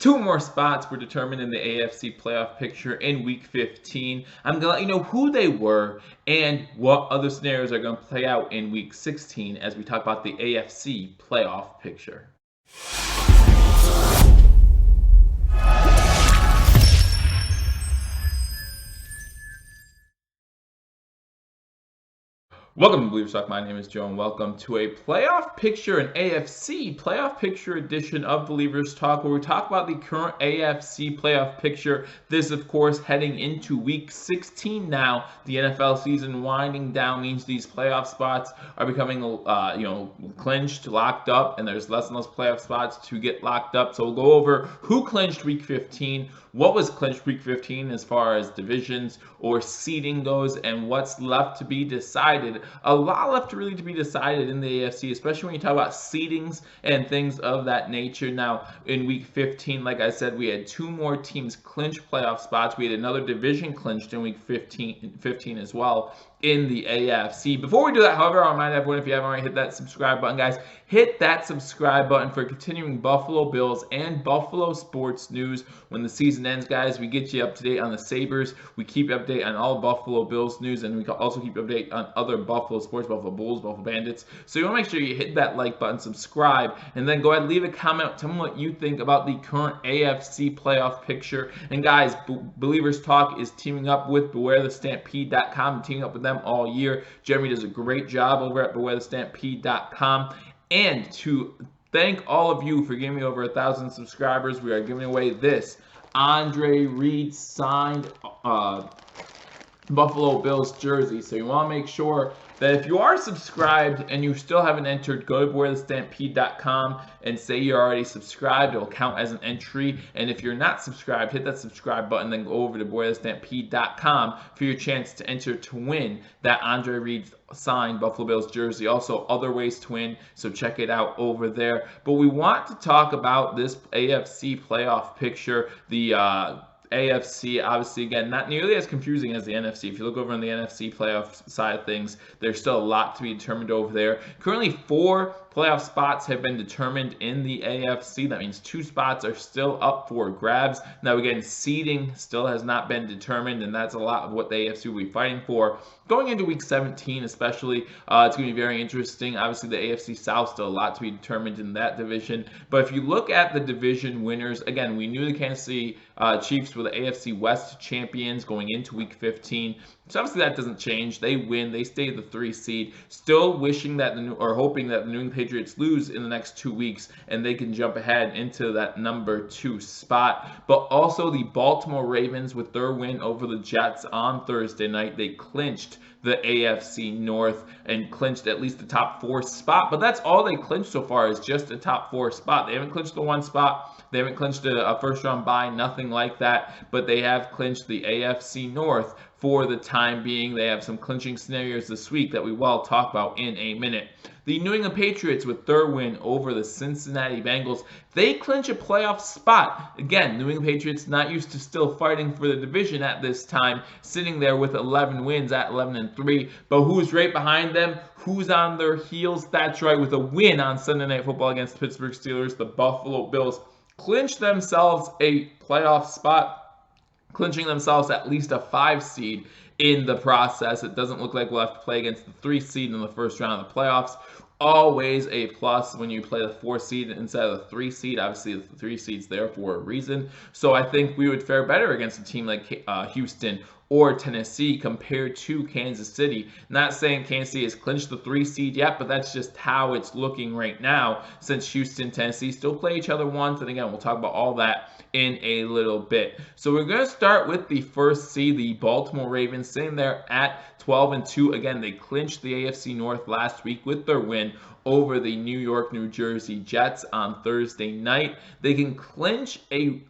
Two more spots were determined in the AFC playoff picture in Week 15. I'm going to let you know who they were and what other scenarios are going to play out in Week 16 as we talk about the AFC playoff picture. Welcome to Billievers Talk. My name is Joe, and welcome to a playoff picture, an AFC playoff picture edition of Billievers Talk, where we talk about the current AFC playoff picture. This, of course, heading into Week 16 now. The NFL season winding down means these playoff spots are becoming, clinched, locked up, and there's less and less playoff spots to get locked up. So we'll go over who clinched Week 15, what was clinched Week 15 as far as divisions or seeding goes, and what's left to be decided. A lot left to be decided in the AFC, especially when you talk about seedings and things of that nature. Now, in Week 15, like I said, we had two more teams clinch playoff spots. We had another division clinched in Week 15 as well in the AFC. Before we do that, however, I'll remind everyone, if you haven't already hit that subscribe button, guys, hit that subscribe button for continuing Buffalo Bills and Buffalo sports news. When the season ends, guys, we get you up to date on the Sabres. We keep you update on all Buffalo Bills news, and we can also keep you update on other Buffalo sports, Buffalo Bulls, Buffalo Bandits. So you want to make sure you hit that like button, subscribe, and then go ahead and leave a comment. Tell me what you think about the current AFC playoff picture. And guys, Billievers Talk is teaming up with BewareTheStampede.com, teaming up with them all year. Jeremy does a great job over at BewareTheStampede.com. And to thank all of you for giving me over 1,000 subscribers, we are giving away this Andre Reed signed Buffalo Bills jersey. So you want to make sure that if you are subscribed and you still haven't entered, go to BewareTheStampede.com and say you're already subscribed. It will count as an entry. And if you're not subscribed, hit that subscribe button, then go over to BewareTheStampede.com for your chance to enter to win that Andre Reed signed Buffalo Bills jersey. Also, other ways to win, so check it out over there. But we want to talk about this AFC playoff picture. The AFC, obviously, again, not nearly as confusing as the NFC. If you look over on the NFC playoff side of things, there's still a lot to be determined over there. Currently, 4 playoff spots have been determined in the AFC. That means 2 spots are still up for grabs. Now, again, seeding still has not been determined, and that's a lot of what the AFC will be fighting for. Going into Week 17 especially, it's going to be very interesting. Obviously, the AFC South, still a lot to be determined in that division. But if you look at the division winners, again, we knew the Kansas City Chiefs were the AFC West champions going into Week 15. So obviously that doesn't change. They win. They stay the 3 seed. Still wishing that hoping that the New England Patriots lose in the next 2 weeks and they can jump ahead into that number 2 spot. But also the Baltimore Ravens, with their win over the Jets on Thursday night, they clinched the AFC North and clinched at least the top 4 spot. But that's all they clinched so far, is just a top 4 spot. They haven't clinched the 1 spot. They haven't clinched a first round bye, nothing like that. But they have clinched the AFC North for the time being. They have some clinching scenarios this week that we will talk about in a minute. The New England Patriots, with their win over the Cincinnati Bengals, they clinch a playoff spot. Again, New England Patriots not used to still fighting for the division at this time, sitting there with 11 wins at 11-3. But who's right behind them? Who's on their heels? That's right, with a win on Sunday Night Football against the Pittsburgh Steelers, the Buffalo Bills clinch themselves a playoff spot, clinching themselves at least a 5 seed in the process. It doesn't look like we'll have to play against the 3 seed in the first round of the playoffs. Always a plus when you play the 4 seed instead of the 3 seed. Obviously, the 3 seed's there for a reason. So I think we would fare better against a team like Houston or Tennessee compared to Kansas City. Not saying Kansas City has clinched the 3 seed yet, but that's just how it's looking right now, since Houston, Tennessee still play each other once. And again, we'll talk about all that in a little bit. So we're going to start with the first seed, the Baltimore Ravens, sitting there at 12-2. Again, they clinched the AFC North last week with their win over the New York, New Jersey Jets on Thursday night. They can clinch the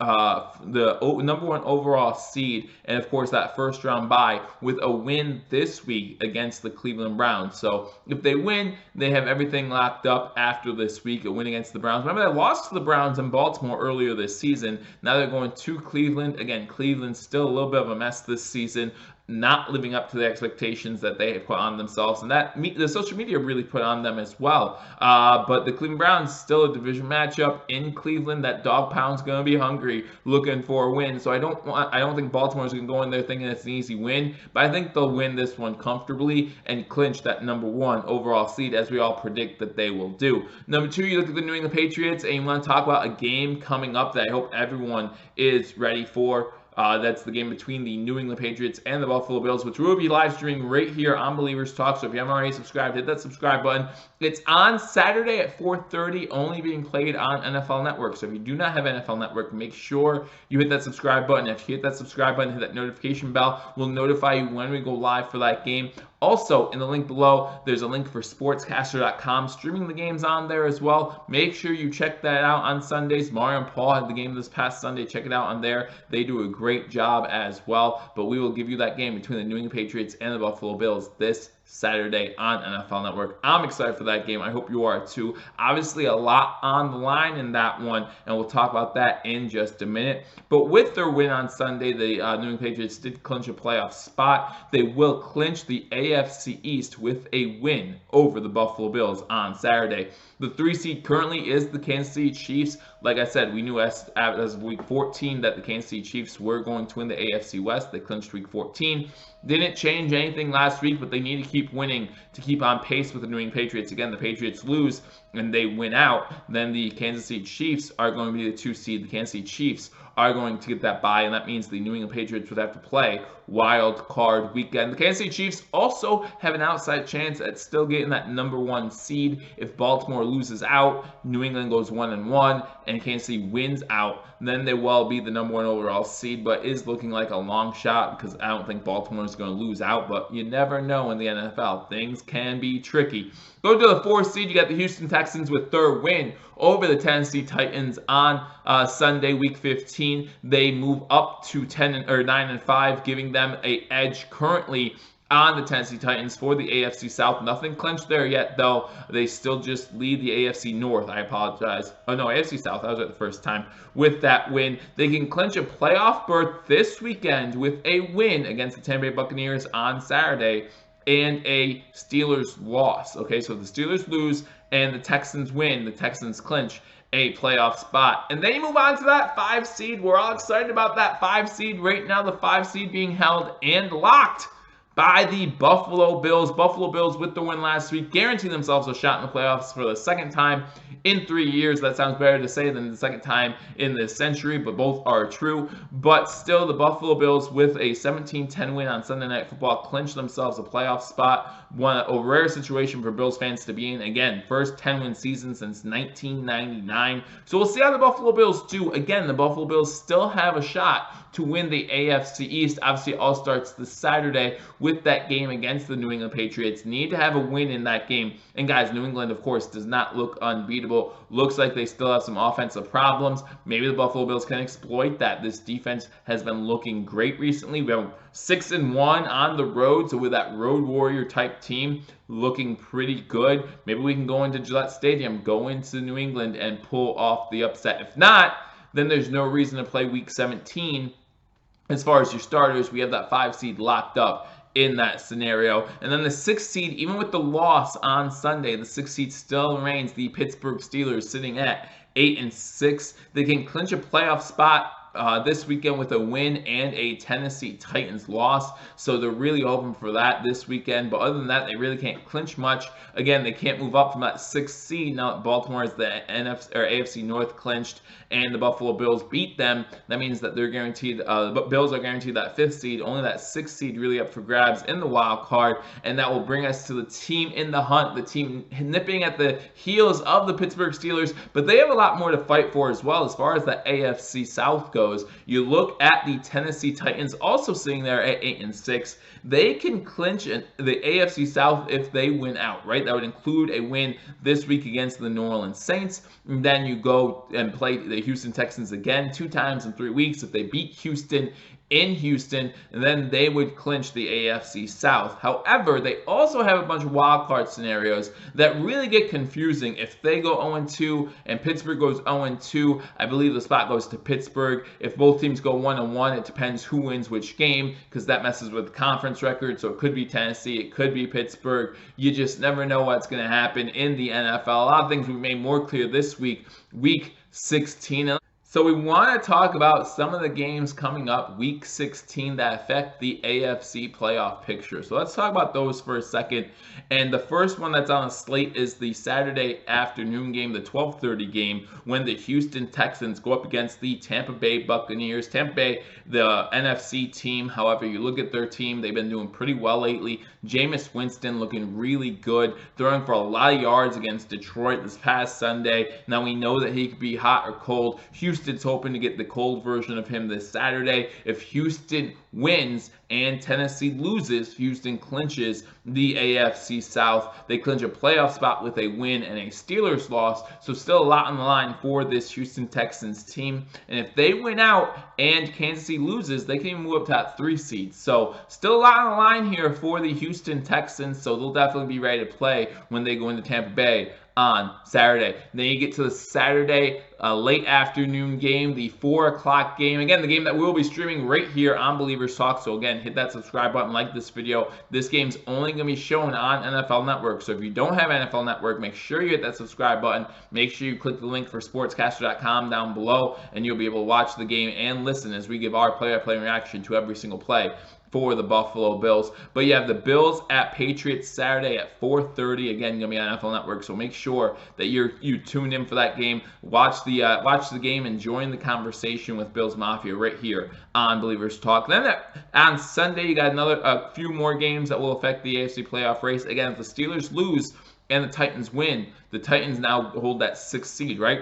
number 1 overall seed, and of course that first round bye, with a win this week against the Cleveland Browns. So if they win, they have everything locked up after this week, a win against the Browns. Remember, they lost to the Browns in Baltimore earlier this season. Now they're going to Cleveland. Again, Cleveland's still a little bit of a mess this season. not living up to the expectations that they have put on themselves, and that the social media really put on them as well. But the Cleveland Browns, still a division matchup in Cleveland. That dog pound's going to be hungry, looking for a win. So I don't think Baltimore's going to go in there thinking it's an easy win, but I think they'll win this one comfortably and clinch that #1 overall seed, as we all predict that they will do. Number 2, you look at the New England Patriots, and you want to talk about a game coming up that I hope everyone is ready for. That's the game between the New England Patriots and the Buffalo Bills, which we'll be live streaming right here on Billievers Talk. So if you haven't already subscribed, hit that subscribe button. It's on Saturday at 4:30, only being played on NFL Network. So if you do not have NFL Network, make sure you hit that subscribe button. If you hit that subscribe button, hit that notification bell, we'll notify you when we go live for that game. Also, in the link below, there's a link for sportscaster.com, streaming the games on there as well. Make sure you check that out on Sundays. Mario and Paul had the game this past Sunday. Check it out on there. They do a great job as well. But we will give you that game between the New England Patriots and the Buffalo Bills this Saturday on NFL Network. I'm excited for that game. I hope you are too. Obviously, a lot on the line in that one, and we'll talk about that in just a minute. But with their win on Sunday, the New England Patriots did clinch a playoff spot. They will clinch the AFC East with a win over the Buffalo Bills on Saturday. The 3 seed currently is the Kansas City Chiefs. Like I said, we knew as of week 14 that the Kansas City Chiefs were going to win the AFC West. They clinched week 14. Didn't change anything last week, but they need to keep winning to keep on pace with the New England Patriots. Again, the Patriots lose and they win out, then the Kansas City Chiefs are going to be the 2 seed. The Kansas City Chiefs are going to get that bye, and that means the New England Patriots would have to play wild card weekend. The Kansas City Chiefs also have an outside chance at still getting that #1 seed. If Baltimore loses out, New England goes 1-1, and Kansas City wins out, then they will be the #1 overall seed, but is looking like a long shot because I don't think Baltimore is going to lose out, but you never know in the NFL. Things can be tricky. Go to the 4th seed, you got the Houston Texans with their win over the Tennessee Titans on Sunday, week 15. They move up to 9-5, giving them an edge currently on the Tennessee Titans for the AFC South. Nothing clinched there yet, though. They still just lead the AFC North. I apologize. Oh, no, AFC South. I was at the first time. With that win, they can clinch a playoff berth this weekend with a win against the Tampa Bay Buccaneers on Saturday and a Steelers loss. Okay, so the Steelers lose and the Texans win. The Texans clinch a playoff spot. And then you move on to that 5 seed. We're all excited about that 5 seed. Right now, the 5 seed being held and locked by the Buffalo Bills. Buffalo Bills, with the win last week, guarantee themselves a shot in the playoffs for the second time in 3 years. That sounds better to say than the second time in this century, but both are true. But still, the Buffalo Bills, with a 17-10 win on Sunday Night Football, clinched themselves a playoff spot. A rare situation for Bills fans to be in. Again, first 10-win season since 1999. So we'll see how the Buffalo Bills do. Again, the Buffalo Bills still have a shot to win the AFC East. Obviously, it all starts this Saturday with that game against the New England Patriots. Need to have a win in that game. And guys, New England, of course, does not look unbeatable. Looks like they still have some offensive problems. Maybe the Buffalo Bills can exploit that. This defense has been looking great recently. We have 6-1 on the road, so with that road warrior type team looking pretty good, maybe we can go into Gillette Stadium, go into New England, and pull off the upset. If not, then there's no reason to play week 17. As far as your starters, we have that 5 seed locked up in that scenario. And then the 6th seed, even with the loss on Sunday, the 6th seed still remains the Pittsburgh Steelers, sitting at 8-6. They can clinch a playoff spot this weekend with a win and a Tennessee Titans loss. So they're really hoping for that this weekend. But other than that, they really can't clinch much. Again, they can't move up from that 6th seed. Now that Baltimore is the AFC North clinched and the Buffalo Bills beat them, that means that they're guaranteed, the Bills are guaranteed that 5th seed. Only that 6th seed really up for grabs in the wild card. And that will bring us to the team in the hunt, the team nipping at the heels of the Pittsburgh Steelers. But they have a lot more to fight for as well as far as the AFC South goes. You look at the Tennessee Titans, also sitting there at 8-6. They can clinch the AFC South if they win out, right? That would include a win this week against the New Orleans Saints. And then you go and play the Houston Texans again 2 times in 3 weeks. If they beat Houston in Houston, and then they would clinch the AFC South. However, they also have a bunch of wild card scenarios that really get confusing. If they go 0-2 and Pittsburgh goes 0-2, I believe the spot goes to Pittsburgh. If both teams go 1-1, it depends who wins which game, because that messes with the conference record. So it could be Tennessee, it could be Pittsburgh. You just never know what's going to happen in the NFL. A lot of things we made more clear this week, week 16. So we want to talk about some of the games coming up week 16 that affect the AFC playoff picture. So let's talk about those for a second. And the first one that's on the slate is the Saturday afternoon game, the 12:30 game, when the Houston Texans go up against the Tampa Bay Buccaneers. Tampa Bay, the NFC team, however you look at their team, they've been doing pretty well lately. Jameis Winston looking really good, throwing for a lot of yards against Detroit this past Sunday. Now we know that he could be hot or cold. Houston's hoping to get the cold version of him this Saturday. If Houston wins and Tennessee loses, Houston clinches the AFC South. They clinch a playoff spot with a win and a Steelers loss. So still a lot on the line for this Houston Texans team. And if they win out and Kansas City loses, they can even move up to that 3 seed. So still a lot on the line here for the Houston Texans. So they'll definitely be ready to play when they go into Tampa Bay on Saturday. Then you get to the Saturday late afternoon game, the 4 o'clock game. Again, the game that we'll be streaming right here on Billievers Talk. So again, hit that subscribe button, like this video. This game's only going to be shown on NFL Network. So if you don't have NFL Network, make sure you hit that subscribe button. Make sure you click the link for sportscaster.com down below, and you'll be able to watch the game and listen as we give our play-by-play reaction to every single play for the Buffalo Bills. But you have the Bills at Patriots Saturday at 4:30. Again, going to be on NFL Network, so make sure that you tuned in for that game. Watch the game and join the conversation with Bills Mafia right here on Billievers Talk. Then on Sunday, you got a few more games that will affect the AFC playoff race. Again, if the Steelers lose and the Titans win, the Titans now hold that 6th seed, right?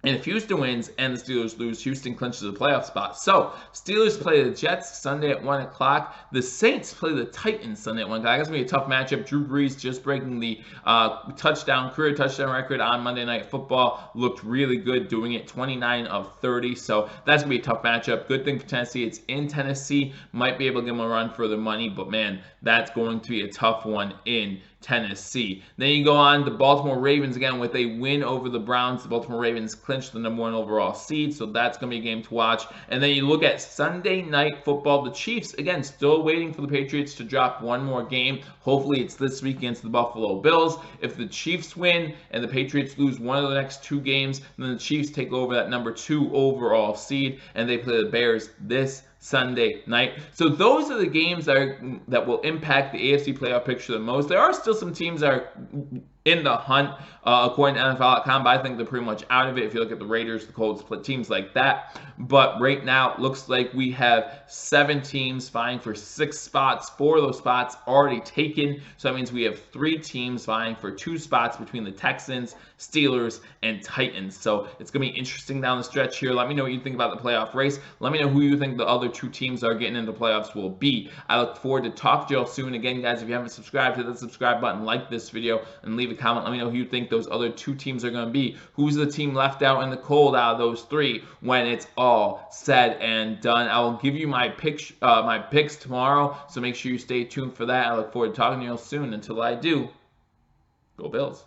And if Houston wins and the Steelers lose, Houston clinches a playoff spot. So, Steelers play the Jets Sunday at 1 o'clock. The Saints play the Titans Sunday at 1 o'clock. That's going to be a tough matchup. Drew Brees just breaking the career touchdown record on Monday Night Football. Looked really good doing it, 29 of 30. So, that's going to be a tough matchup. Good thing for Tennessee, it's in Tennessee. Might be able to give them a run for the money. But, man, that's going to be a tough one in Tennessee. Then you go on the Baltimore Ravens again with a win over the Browns. The Baltimore Ravens clinched the #1 overall seed, so that's going to be a game to watch. And then you look at Sunday Night Football. The Chiefs, again, still waiting for the Patriots to drop one more game. Hopefully it's this week against the Buffalo Bills. If the Chiefs win and the Patriots lose one of the next 2 games, then the Chiefs take over that #2 overall seed, and they play the Bears this Sunday night. So those are the games that will impact the AFC playoff picture the most. There are still some teams that are in the hunt, according to NFL.com, but I think they're pretty much out of it if you look at the Raiders, the Colts, teams like that. But right now, it looks like we have 7 teams vying for 6 spots. 4 of those spots already taken, so that means we have 3 teams vying for 2 spots between the Texans, Steelers, and Titans. So it's going to be interesting down the stretch here. Let me know what you think about the playoff race. Let me know who you think the other 2 teams that are getting into the playoffs will be. I look forward to talking to you all soon. Again, guys, if you haven't subscribed, hit the subscribe button, like this video, and leave a comment. Let me know who you think those other 2 teams are going to be. Who's the team left out in the cold out of those 3 when it's all said and done? I will give you my picks tomorrow, so make sure you stay tuned for that. I look forward to talking to you all soon. Until I do, go Bills.